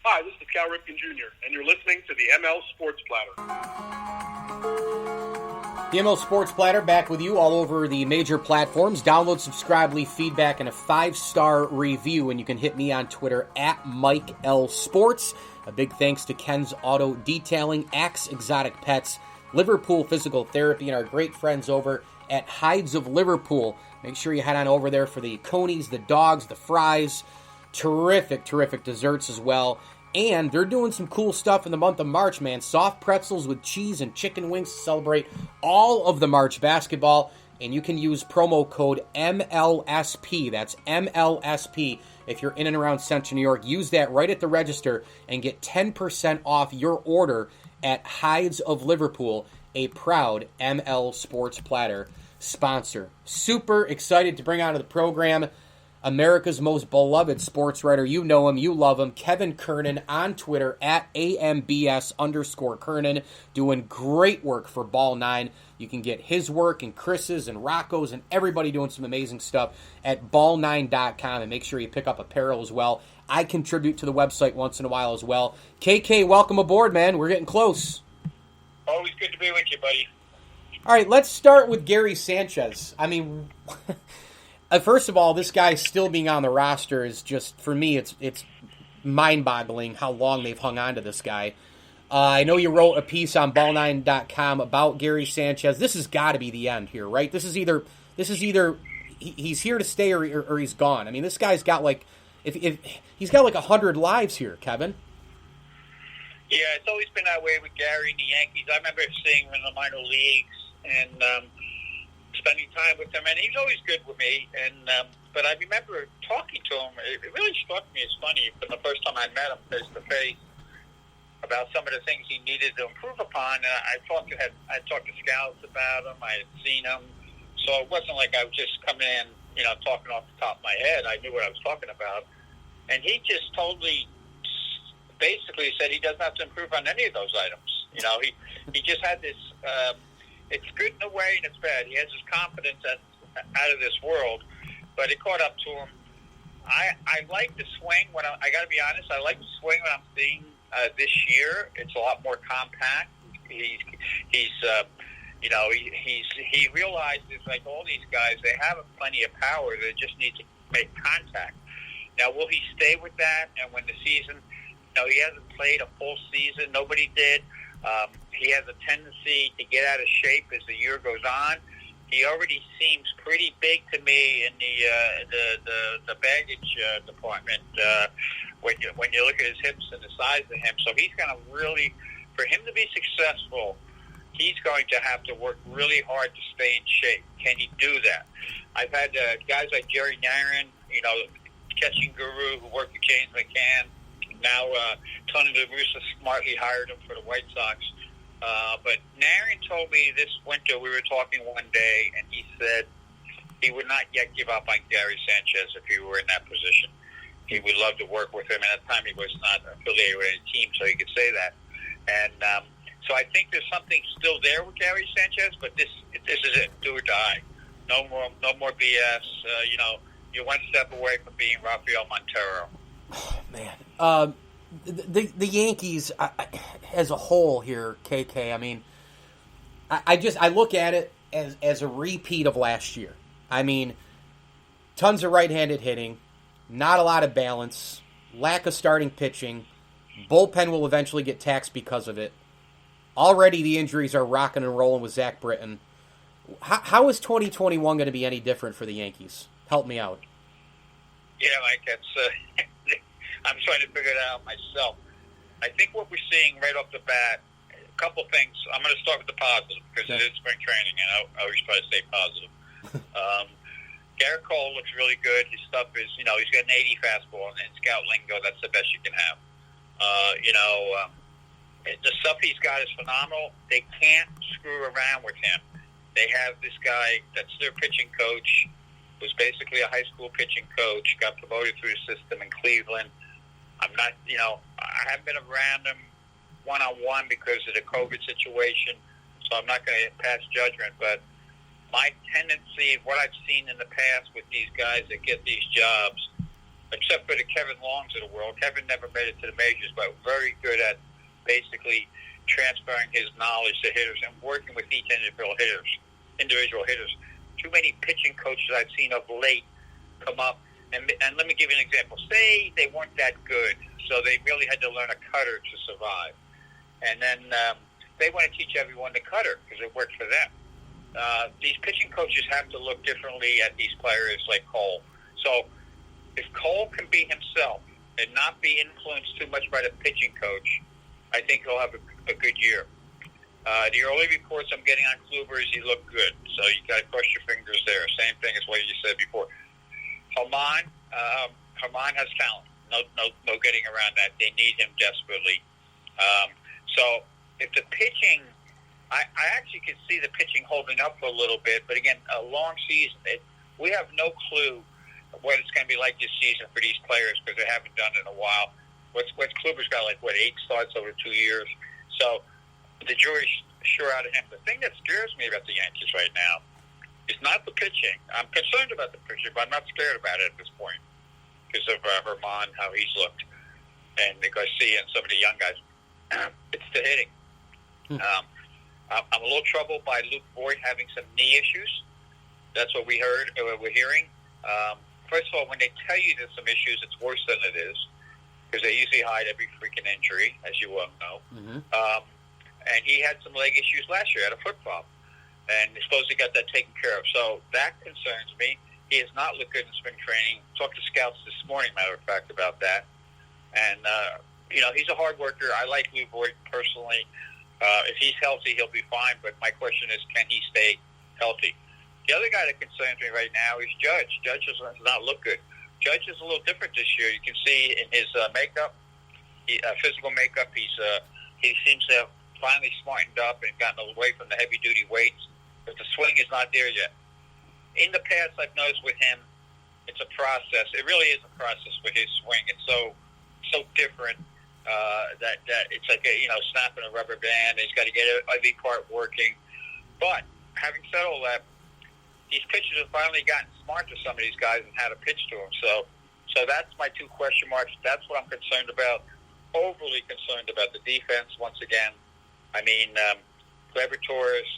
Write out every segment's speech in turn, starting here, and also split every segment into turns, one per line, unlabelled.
Hi, this is Cal Ripken Jr., and you're listening to the ML Sports Platter.
The ML Sports Platter back with you all over the major platforms. Download, subscribe, leave feedback, and a 5-star review. And you can hit me on Twitter at Mike L Sports. A big thanks to Ken's Auto Detailing, Axe Exotic Pets, Liverpool Physical Therapy, and our great friends over at Hides of Liverpool. Make sure you head on over there for the conies, the dogs, the fries. Terrific, terrific desserts as well. And they're doing some cool stuff in the month of March, man. Soft pretzels with cheese and chicken wings to celebrate all of the March basketball. And you can use promo code MLSP. That's MLSP. If you're in and around Central New York, use that right at the register and get 10% off your order at Hides of Liverpool, a proud ML Sports Platter sponsor. Super excited to bring onto the program America's most beloved sports writer. You know him, you love him, Kevin Kernan on Twitter at AMBS_Kernan, doing great work for Ball9. You can get his work and Chris's and Rocco's and everybody doing some amazing stuff at ball9.com, and make sure you pick up apparel as well. I contribute to the website once in a while as well. KK, welcome aboard, man. We're getting close.
Always good to be with you, buddy.
All right, let's start with Gary Sanchez. I mean, first of all, this guy still being on the roster is just, for me, it's mind-boggling how long they've hung on to this guy. I know you wrote a piece on ball9.com about Gary Sanchez. This has got to be the end here, right? This is either he's here to stay or he's gone. I mean, this guy's got like if he's got like 100 lives here, Kevin.
Yeah, it's always been that way with Gary and the Yankees. I remember seeing him in the minor leagues and spending time with him, and he was always good with me. And but I remember talking to him. It really struck me as funny from the first time I met him face to face about some of the things he needed to improve upon. And I talked to scouts about him. I had seen him, so it wasn't like I was just coming in, talking off the top of my head. I knew what I was talking about, and he just totally, basically said he doesn't have to improve on any of those items. He just had this. It's good in a way and it's bad. He has this confidence that's out of this world, but it caught up to him. I like the swing when I got to be honest. I like the swing when I'm seeing this year. It's a lot more compact. He realizes, like all these guys, they have plenty of power. They just need to make contact. Now, will he stay with that? And when the season, he hasn't played a full season. Nobody did. He has a tendency to get out of shape as the year goes on. He already seems pretty big to me in the baggage department when you look at his hips and the size of him. So he's going to really, for him to be successful, he's going to have to work really hard to stay in shape. Can he do that? I've had guys like Jerry Narin, catching guru who worked with James McCann. Now Tony La Russa smartly hired him for the White Sox. But Narin told me this winter, we were talking one day, and he said he would not yet give up on Gary Sanchez if he were in that position. He would love to work with him. And at the time, he was not affiliated with any team, so he could say that. And so I think there's something still there with Gary Sanchez, but this is it, do or die. No more BS. You're one step away from being Rafael Montero.
Oh, man. The Yankees as a whole here, KK, I mean, I look at it as a repeat of last year. I mean, tons of right-handed hitting, not a lot of balance, lack of starting pitching, bullpen will eventually get taxed because of it. Already the injuries are rocking and rolling with Zach Britton. How is 2021 going to be any different for the Yankees? Help me out.
Yeah, Mike, that's... I'm trying to figure it out myself. I think what we're seeing right off the bat, a couple things. I'm going to start with the positive because it is spring training, and I always try to stay positive. Garrett Cole looks really good. His stuff is, he's got an 80 fastball, and in scout lingo, that's the best you can have. The stuff he's got is phenomenal. They can't screw around with him. They have this guy that's their pitching coach, who's basically a high school pitching coach, got promoted through the system in Cleveland. I haven't been around him one-on-one because of the COVID situation, so I'm not going to pass judgment, but my tendency, what I've seen in the past with these guys that get these jobs, except for the Kevin Longs of the world. Kevin never made it to the majors, but very good at basically transferring his knowledge to hitters and working with each individual hitters. Too many pitching coaches I've seen of late come up, and let me give you an example. Say they weren't that good, so they really had to learn a cutter to survive. And then they want to teach everyone the cutter because it worked for them. These pitching coaches have to look differently at these players like Cole. So if Cole can be himself and not be influenced too much by the pitching coach, I think he'll have a good year. The early reports I'm getting on Kluber is he looked good, so you got to cross your fingers there. Same thing as what you said before. Herman has talent. No getting around that. They need him desperately. So if the pitching, I actually can see the pitching holding up for a little bit, but again, a long season. We have no clue what it's going to be like this season for these players because they haven't done it in a while. What's Kluber's got 8 starts over 2 years. So the jury's sure out of him. The thing that scares me about the Yankees right now is not the pitching. I'm concerned about the pitching, but I'm not scared about it at this point because of Herman, how he's looked, and Garcia and some of the young guys. It's the hitting. I'm a little troubled by Luke Voigt having some knee issues. That's what we're hearing. First of all, when they tell you there's some issues, it's worse than it is because they usually hide every freaking injury, as you well know. Mm-hmm. And he had some leg issues last year, had a foot problem, and he's supposed to get that taken care of. So that concerns me. He has not looked good in spring training. Talked to scouts this morning, matter of fact, about that. And, he's a hard worker. I like Lou Voigt personally. If he's healthy, he'll be fine. But my question is, can he stay healthy? The other guy that concerns me right now is Judge. Judge does not look good. Judge is a little different this year. You can see in his makeup, physical makeup, he seems to have finally smartened up and gotten away from the heavy-duty weights. But the swing is not there yet. In the past, I've noticed with him, it's a process. It really is a process with his swing. It's so different that it's like snapping a rubber band. He's got to get every part working. But having said all that, these pitchers have finally gotten smart to some of these guys and how to pitch to them. So that's my 2 question marks. That's what I'm concerned about. Overly concerned about the defense once again. I mean, Gleyber Torres,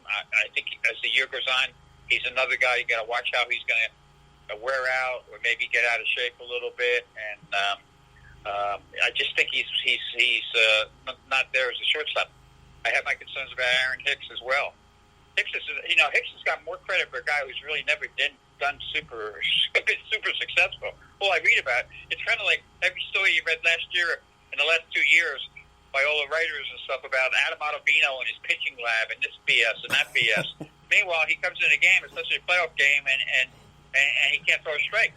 I think as the year goes on, he's another guy. You got to watch how he's going to wear out or maybe get out of shape a little bit. And I just think he's not there as a shortstop. I have my concerns about Aaron Hicks as well. Hicks has got more credit for a guy who's really never done super successful. Well, I read about it. It's kind of like every story you read last year in the last 2 years by all the writers and stuff about Adam Ottavino and his pitching lab and this BS and that BS. Meanwhile, he comes in a game, especially a playoff game, and he can't throw straight.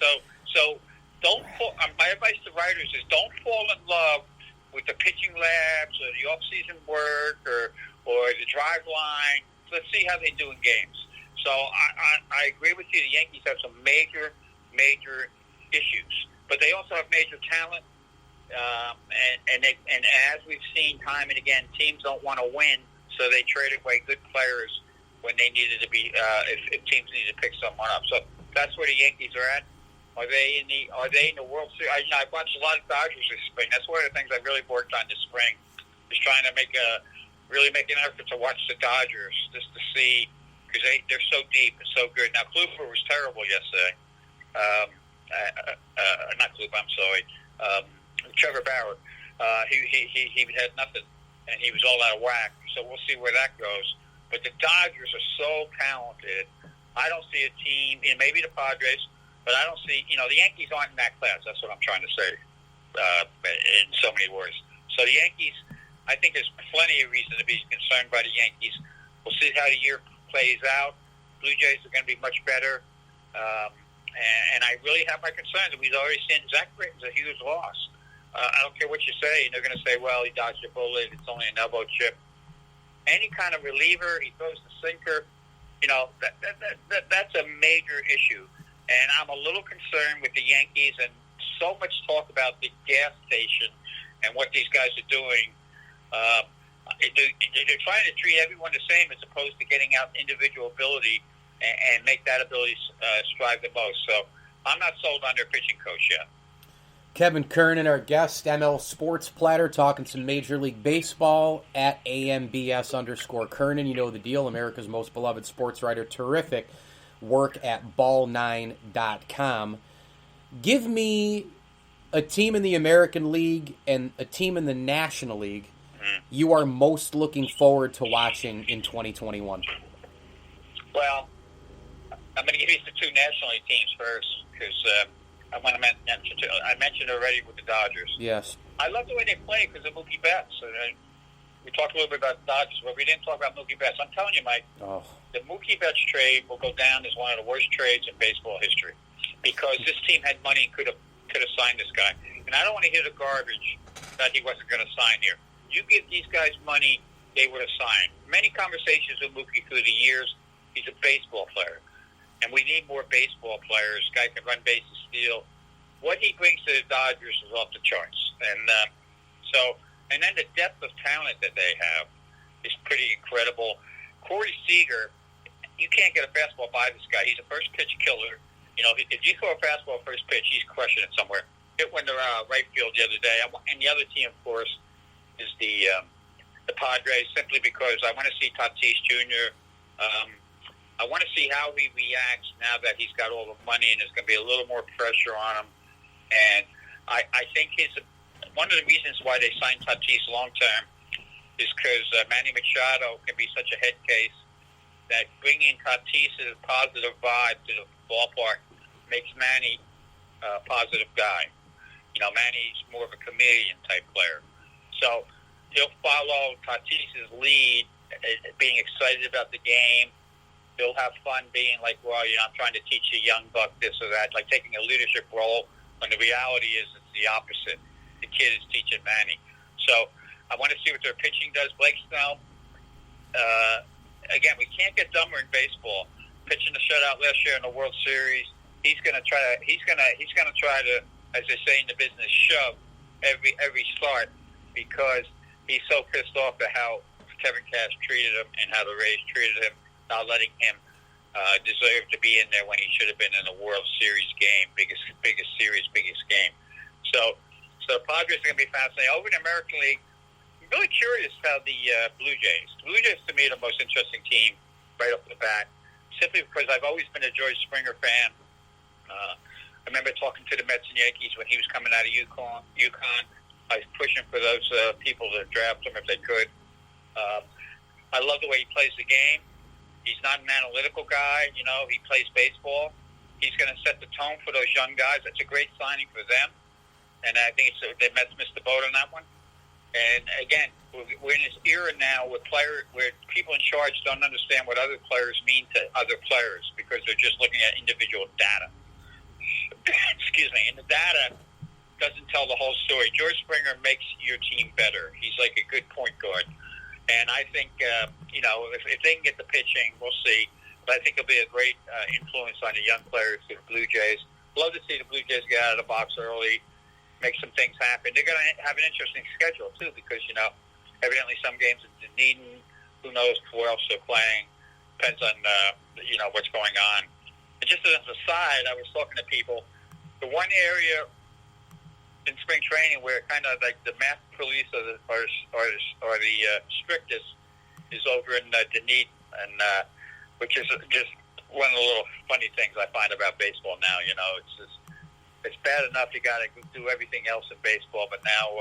So don't fall. My advice to writers is don't fall in love with the pitching labs or the off-season work or the drive line. Let's see how they do in games. So I agree with you. The Yankees have some major issues, but they also have major talent. And as we've seen time and again, teams don't want to win, so they trade away good players when they needed to be. If teams need to pick someone up, so that's where the Yankees are at. Are they in the World Series? I watched a lot of Dodgers this spring. That's one of the things I really worked on this spring. Is trying to make an effort to watch the Dodgers just to see because they're so deep and so good. Now Kluber was terrible yesterday. Not Kluber. I'm sorry. Trevor Bauer, he had nothing, and he was all out of whack. So we'll see where that goes. But the Dodgers are so talented. I don't see a team, maybe the Padres, but I don't see, the Yankees aren't in that class. That's what I'm trying to say in so many words. So the Yankees, I think there's plenty of reason to be concerned by the Yankees. We'll see how the year plays out. Blue Jays are going to be much better. And I really have my concerns. We've already seen Zach Britton's a huge loss. I don't care what you say. They're going to say, well, he dodged a bullet. It's only an elbow chip. Any kind of reliever, he throws the sinker. That's a major issue. And I'm a little concerned with the Yankees and so much talk about the gas station and what these guys are doing. They're trying to treat everyone the same as opposed to getting out individual ability and make that ability strive the most. So I'm not sold on their pitching coach yet.
Kevin Kernan, our guest, ML Sports Platter, talking some Major League Baseball at AMBS_Kernan. You know the deal. America's most beloved sports writer. Terrific work at BallNine.com. Give me a team in the American League and a team in the National League you are most looking forward to watching in 2021.
Well, I'm going to give you the two National League teams first because I want to mention. I mentioned already with the Dodgers.
Yes.
I love the way they play because of Mookie Betts. We talked a little bit about the Dodgers, but we didn't talk about Mookie Betts. I'm telling you, Mike, the Mookie Betts trade will go down as one of the worst trades in baseball history because this team had money and could have signed this guy. And I don't want to hear the garbage that he wasn't going to sign here. You give these guys money, they would have signed. Many conversations with Mookie through the years. He's a baseball player, and we need more baseball players. Guy can run bases, steal. What he brings to the Dodgers is off the charts, and then the depth of talent that they have is pretty incredible. Corey Seager, you can't get a fastball by this guy. He's a first pitch killer. You know, if you throw a fastball first pitch, he's crushing it somewhere. Hit one to right field the other day, and the other team, of course, is the Padres, simply because I want to see Tatis Jr. I want to see how he reacts now that he's got all the money and there's going to be a little more pressure on him. And I think one of the reasons why they signed Tatis long term is because Manny Machado can be such a head case that bringing Tatis' positive vibe to the ballpark makes Manny a positive guy. You know, Manny's more of a chameleon type player. So he'll follow Tatis' lead, being excited about the game. He'll have fun being like, well, you know, I'm trying to teach a young buck this or that, like taking a leadership role, when the reality is it's the opposite. The kid is teaching Manny. So I want to see what their pitching does. Blake Snell, again, we can't get dumber in baseball. Pitching the shutout last year in the World Series, he's going to try to, as they say in the business, shove every start, because he's so pissed off at how Kevin Cash treated him and how the Rays treated him, not letting him deserve to be in there when he should have been in a World Series game, biggest series, biggest game. So the Padres are going to be fascinating. Over in the American League, I'm really curious how the Blue Jays to me are the most interesting team right off the bat, simply because I've always been a George Springer fan. I remember talking to the Mets and Yankees when he was coming out of UConn. I was pushing for those people to draft him if they could. I love the way he plays the game. He's not an analytical guy. You know, he plays baseball. He's going to set the tone for those young guys. That's a great signing for them. And I think the Mets missed the boat on that one. And again, we're in this era now where people in charge don't understand what other players mean to other players because they're just looking at individual data. Excuse me. And the data doesn't tell the whole story. George Springer makes your team better. He's like a good point guard. And I think, you know, if they can get the pitching, we'll see. But I think it'll be a great influence on the young players for the Blue Jays. Love to see the Blue Jays get out of the box early, make some things happen. They're going to have an interesting schedule, too, because, you know, evidently some games in Dunedin, who knows who else they're playing. Depends on, you know, what's going on. And just as an aside, I was talking to people. The one area in spring training where kind of like the math police are the strictest is over in Dunedin, and which is just one of the little funny things I find about baseball now. You know, it's bad enough you got to do everything else in baseball, but now,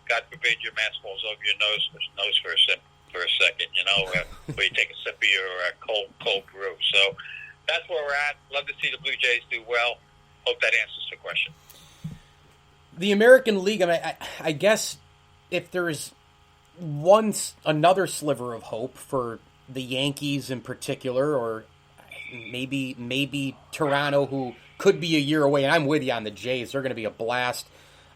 God forbid, your mask falls over your nose for a second. You know, where you take a sip of your cold brew. So that's where we're at. Love to see the Blue Jays do well. Hope that answers the question.
The American League, I mean, I guess if there's another sliver of hope for the Yankees in particular, or maybe Toronto, who could be a year away, and I'm with you on the Jays. They're going to be a blast.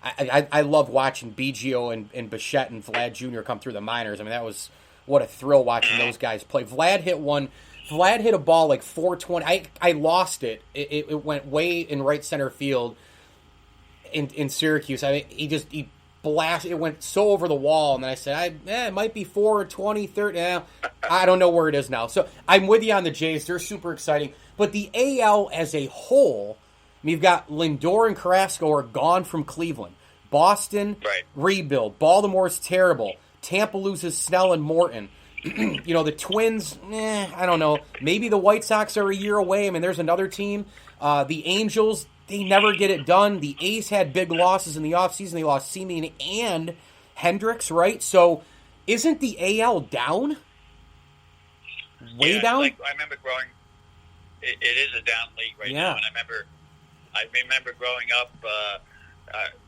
I love watching Biggio and Bichette and Vlad Jr. come through the minors. I mean, that was what a thrill watching those guys play. Vlad hit a ball like 420. I lost it. It went way in right center field in Syracuse. I mean, he blasted. It went so over the wall, and then I said, it might be 420, 30. I don't know where it is now. So I'm with you on the Jays. They're super exciting. But the AL as a whole, mean, you've got Lindor and Carrasco are gone from Cleveland. Boston, rebuild. Baltimore's terrible. Tampa loses Snell and Morton. The Twins, I don't know. Maybe the White Sox are a year away. I mean, there's another team. The Angels, they never get it done. The A's had big losses in the offseason. They lost Semien and Hendricks, right? So isn't the AL down? Way down?
Like, I remember growing. It is a down league right now, and I remember growing up.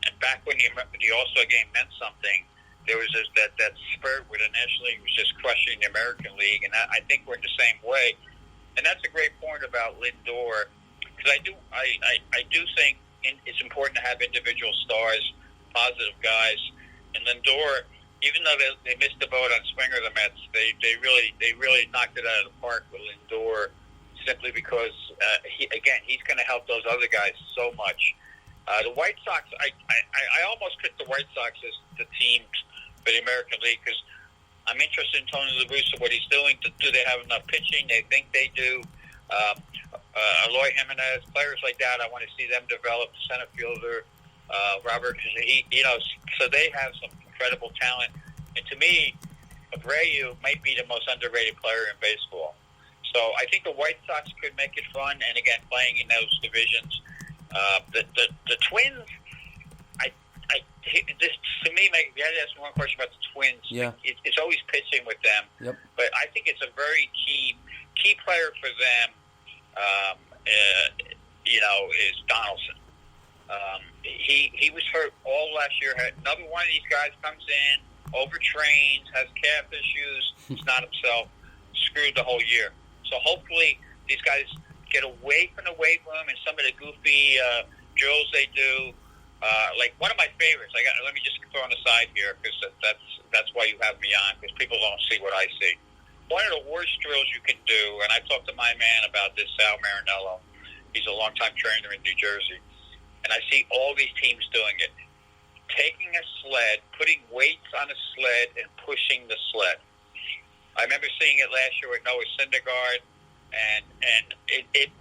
And back when the All-Star game meant something, there was that spurt where the National League was just crushing the American League, and I think we're in the same way. And that's a great point about Lindor, because I do think it's important to have individual stars, positive guys. And Lindor, even though they missed the boat on Springer, the Mets, they really knocked it out of the park with Lindor, simply because he's going to help those other guys so much. The White Sox, I almost picked the White Sox as the team for the American League, because I'm interested in Tony La Russa, what he's doing. Do they have enough pitching? They think they do. Eloy Jimenez, players like that, I want to see them develop. Center fielder, Robert, so they have some incredible talent. And to me, Abreu might be the most underrated player in baseball. So I think the White Sox could make it fun, and again, playing in those divisions. The Twins, to me, if you had to ask me one question about the Twins, it's always pitching with them.
Yep.
But I think it's a very key player for them. Is Donaldson. He was hurt all last year. Another one of these guys comes in, overtrains, has calf issues. He's not himself. Screwed the whole year. So hopefully these guys get away from the weight room and some of the goofy drills they do. Like one of my favorites. Let me just throw on the side here, because that's why you have me on, because people don't see what I see. One of the worst drills you can do, and I talked to my man about this, Sal Marinello. He's a longtime trainer in New Jersey, and I see all these teams doing it. Taking a sled, putting weights on a sled, and pushing the sled. I remember seeing it last year with Noah Syndergaard, and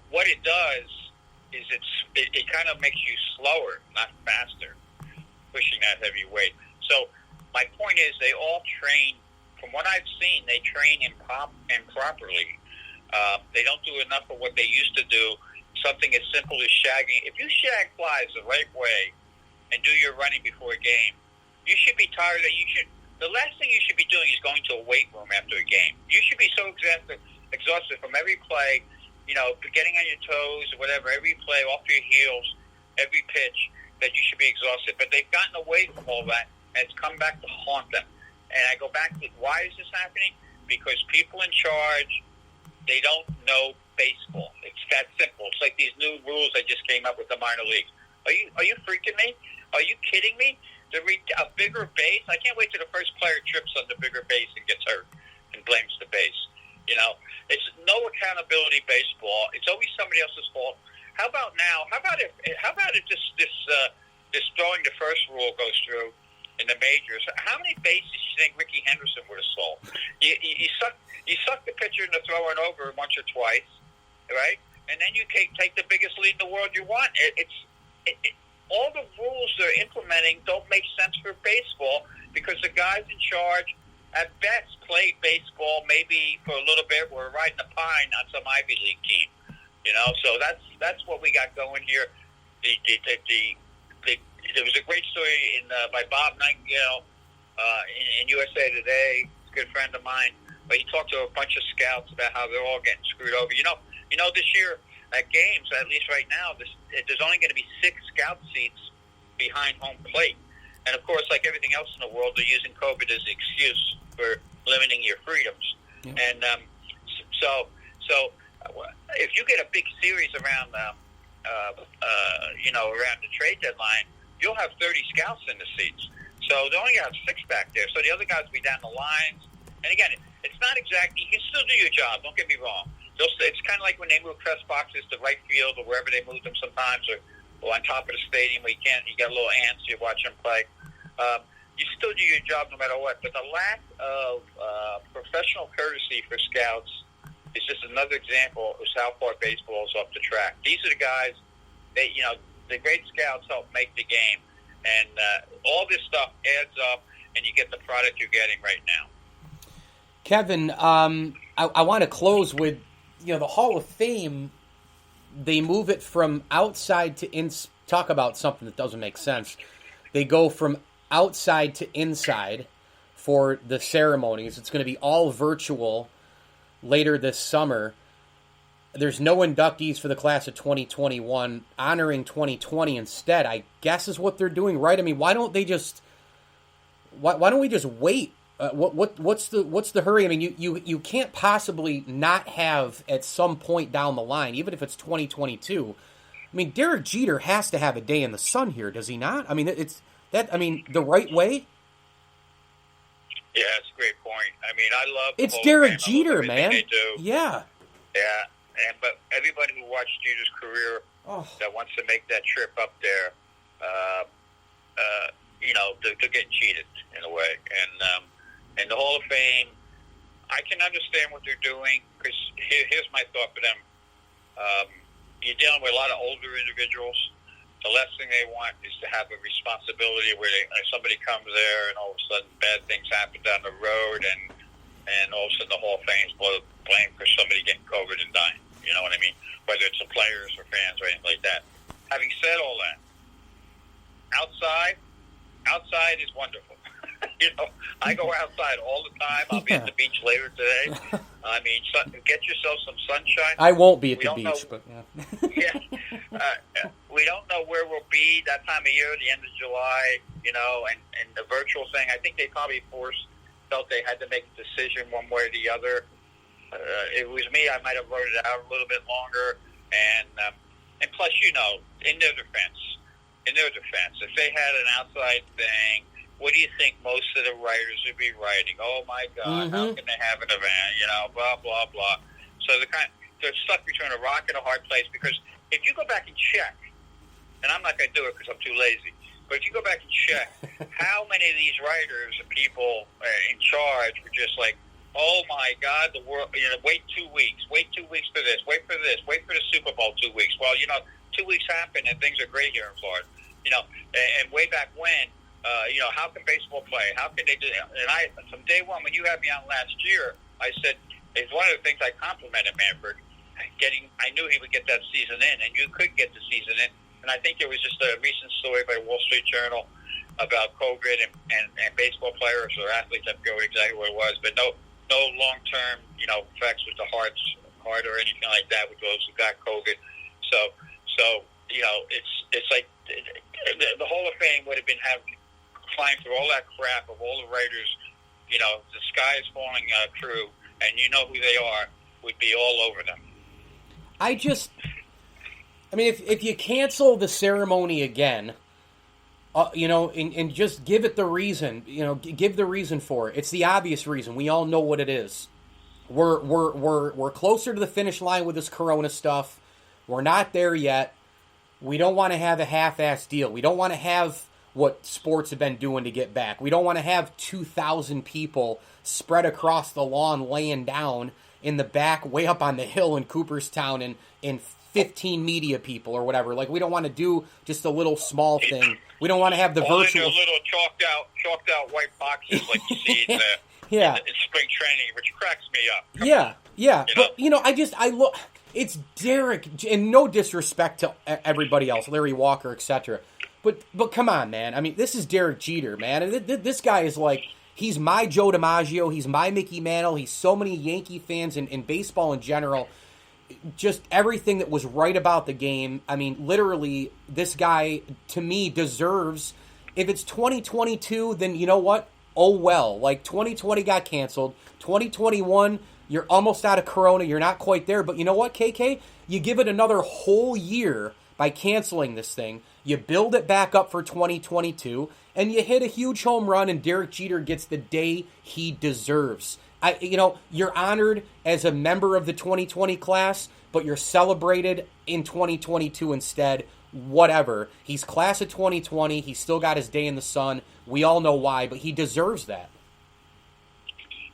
what it does is it kind of makes you slower, not faster, pushing that heavy weight. So my point is, they all train. From what I've seen, they train improperly. They don't do enough of what they used to do. Something as simple as shagging. If you shag flies the right way and do your running before a game, you should be tired. The last thing you should be doing is going to a weight room after a game. You should be so exhausted from every play, getting on your toes or whatever, every play, off your heels, every pitch, that you should be exhausted. But they've gotten away from all that, and it's come back to haunt them. And I go back to, why is this happening? Because people in charge, they don't know baseball. It's that simple. It's like these new rules that just came up with the minor leagues. Are you freaking me? Are you kidding me? A bigger base? I can't wait till the first player trips on the bigger base and gets hurt and blames the base. It's no accountability baseball. It's always somebody else's fault. How about now? How about if this throwing the first rule goes through in the majors? How many bases do you think Ricky Henderson would have stole? You suck the pitcher into throwing over once or twice, right? And then you take the biggest lead in the world you want. All the rules they're implementing don't make sense for baseball, because the guys in charge, at best, played baseball maybe for a little bit, were riding a pine on some Ivy League team. So that's what we got going here. There was a great story by Bob Nightingale in USA Today. He's a good friend of mine. But he talked to a bunch of scouts about how they're all getting screwed over. This year at games, at least right now, there's only going to be 6 scout seats behind home plate. And, of course, like everything else in the world, they're using COVID as an excuse for limiting your freedoms. Yeah. And so if you get a big series around around the trade deadline, you'll have 30 scouts in the seats. So they only have 6 back there. So the other guys will be down the lines. And, again, it's not exactly – you can still do your job. Don't get me wrong. It's kind of like when they move press boxes to right field or wherever they move them sometimes, or on top of the stadium where you got a little ants, you watch them play. You still do your job no matter what. But the lack of professional courtesy for scouts is just another example of how far baseball is off the track. These are the guys the great scouts help make the game, and all this stuff adds up, and you get the product you're getting right now.
Kevin, I want to close with, the Hall of Fame. They move it from outside to talk about something that doesn't make sense. They go from outside to inside for the ceremonies. It's going to be all virtual later this summer. There's no inductees for the class of 2021, honoring 2020 instead, I guess is what they're doing, right? I mean, why don't we just wait? What's the hurry? I mean, you can't possibly not have at some point down the line, even if it's 2022. I mean, Derek Jeter has to have a day in the sun here, does he not? I mean, the right way.
Yeah, that's a great point. I mean, I love
it's Derek Jeter, man.
They do.
Yeah.
But everybody who watched Jeter's career that wants to make that trip up there, they're getting cheated in a way. And the Hall of Fame, I can understand what they're doing, because here's my thought for them. You're dealing with a lot of older individuals. The last thing they want is to have a responsibility where somebody comes there and all of a sudden bad things happen down the road, and all of a sudden the Hall of Fame's blamed for somebody getting COVID and dying. You know what I mean? Whether it's the players or fans or anything like that. Having said all that, outside is wonderful. I go outside all the time. I'll be at the beach later today. I mean, get yourself some sunshine.
I won't be at the beach, but
yeah. We don't know where we'll be that time of year, the end of July, and the virtual thing. I think they probably felt they had to make a decision one way or the other. It was me. I might have wrote it out a little bit longer, and plus, in their defense, if they had an outside thing, what do you think most of the writers would be writing? Oh my God, how can they have an event? Blah blah blah. So they're stuck between a rock and a hard place, because if you go back and check, and I'm not going to do it because I'm too lazy, but if you go back and check, how many of these writers and people in charge were just like, oh my God, the world, wait 2 weeks for this, wait for the Super Bowl 2 weeks. Well, 2 weeks happen and things are great here in Florida. And way back when, how can baseball play? How can they do that? And from day one, when you had me on last year, I said, it's one of the things I complimented Manfred. I knew he would get that season in, and you could get the season in. And I think there was just a recent story by Wall Street Journal about COVID and baseball players or athletes. I forget exactly what it was, but no long-term, effects with the heart or anything like that with those who got COVID. So it's like the Hall of Fame would have been climb through all that crap of all the writers, the sky is falling through, and who they are, would be all over them.
If you cancel the ceremony again, and just give it the reason, give the reason for it. It's the obvious reason. We all know what it is. We're closer to the finish line with this Corona stuff. We're not there yet. We don't want to have a half-assed deal. We don't want to have what sports have been doing to get back. We don't want to have 2,000 people spread across the lawn laying down in the back way up on the hill in Cooperstown and 15 media people or whatever. Like, we don't want to do just a little small thing. We don't want to have the
all
virtual...
in your little chalked out white boxes like you see in spring training, which cracks me up.
Yeah. But, I look... It's Derek, and no disrespect to everybody else, Larry Walker, etc. But come on, man. I mean, this is Derek Jeter, man. This guy is like, he's my Joe DiMaggio, he's my Mickey Mantle, he's so many Yankee fans and baseball in general. Just everything that was right about the game. I mean, literally, this guy, to me, deserves, if it's 2022, then you know what? Oh well. Like, 2020 got canceled. 2021... You're almost out of Corona. You're not quite there. But you know what, KK? You give it another whole year by canceling this thing. You build it back up for 2022. And you hit a huge home run, and Derek Jeter gets the day he deserves. You're honored as a member of the 2020 class, but you're celebrated in 2022 instead. Whatever. He's class of 2020. He's still got his day in the sun. We all know why, but he deserves that.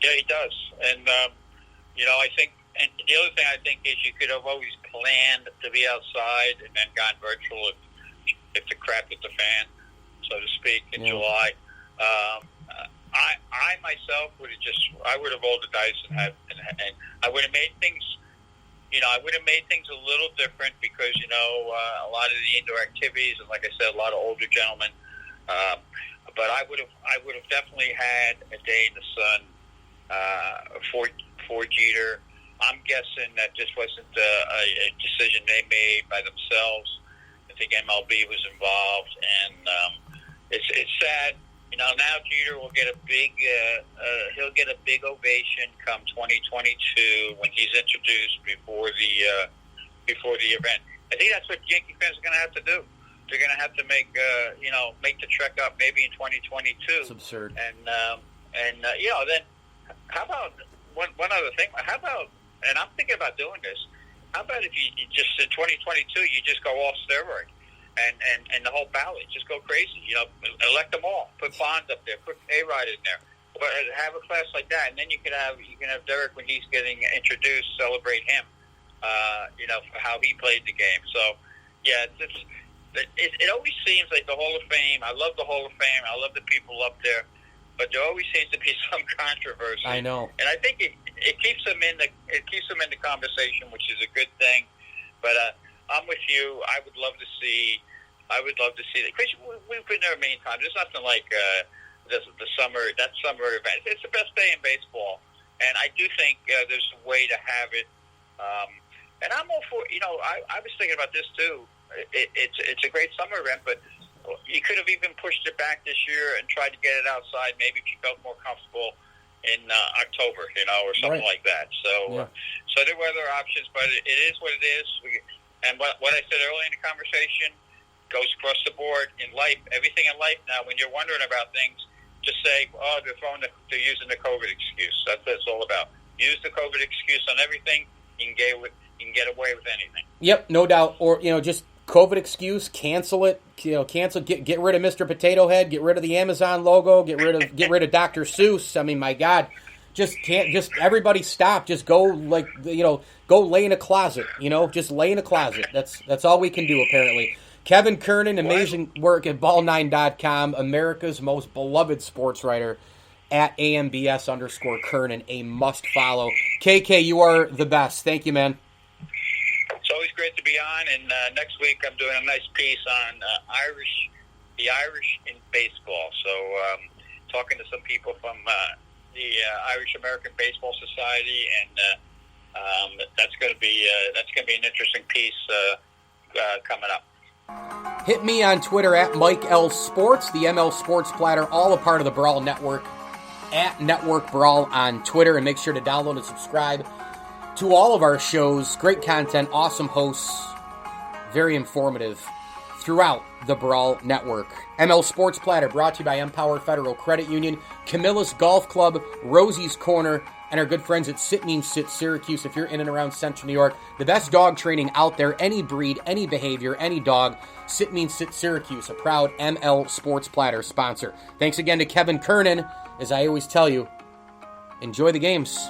Yeah, he does. And, I think, and the other thing I think is you could have always planned to be outside and then gone virtual if the crap hit the fan, so to speak, in July. I myself would have rolled the dice and I would have made things. I would have made things a little different because a lot of the indoor activities, and like I said, a lot of older gentlemen. But I would have definitely had a day in the sun for Jeter. I'm guessing that this wasn't a decision they made by themselves. I think MLB was involved, and it's sad. Now Jeter will get a big ovation come 2022 when he's introduced before the event. I think that's what Yankee fans are going to have to do. They're going to have to make the trek up maybe in 2022.
It's absurd.
And then how about one other thing? How about, and I'm thinking about doing this. How about if you just in 2022 you just go all steroid and the whole ballot just go crazy? Elect them all. Put Bond up there. Put A-Rod in there. But have a class like that, and then you can have Derek when he's getting introduced. Celebrate him. For how he played the game. So yeah, it always seems like the Hall of Fame. I love the Hall of Fame. I love the people up there, but there always seems to be some controversy.
I know,
and I think it keeps them in the conversation, which is a good thing. But I'm with you. I would love to see that because we've been there many times. There's nothing like that summer event. It's the best day in baseball, and I do think there's a way to have it. And I'm all for. I was thinking about this too. It's a great summer event, but you could have even pushed it back this year and tried to get it outside. Maybe if you felt more comfortable in October, or something like that. So, so there were other options, but it is what it is. And what I said earlier in the conversation goes across the board in life. Everything in life now, when you're wondering about things, just say, "Oh, they're using the COVID excuse." That's what it's all about. Use the COVID excuse on everything. You can get away with anything. Yep,
no doubt. Or just COVID excuse, cancel it. Cancel. Get rid of Mr. Potato Head. Get rid of the Amazon logo. Get rid of Dr. Seuss. I mean, my God, just everybody stop. Just go go lay in a closet. Just lay in a closet. That's all we can do apparently. Kevin Kernan, amazing work at BallNine.com, America's most beloved sports writer. At AMBS_Kernan, a must follow. KK, you are the best. Thank you, man.
It's always great to be on, and next week I'm doing a nice piece on the Irish in baseball. So talking to some people from the Irish American Baseball Society, and that's going to be an interesting piece coming up.
Hit me on Twitter at Mike L Sports, the ML Sports Platter, all a part of the Brawl Network. At Network Brawl on Twitter, and make sure to download and subscribe to all of our shows. Great content, awesome hosts, very informative throughout the Brawl Network. ML Sports Platter brought to you by Empower Federal Credit Union, Camillus Golf Club, Rosie's Corner, and our good friends at Sit Means Sit Syracuse. If you're in and around Central New York, the best dog training out there, any breed, any behavior, any dog. Sit Means Sit Syracuse, a proud ML Sports Platter sponsor. Thanks again to Kevin Kernan. As I always tell you, enjoy the games.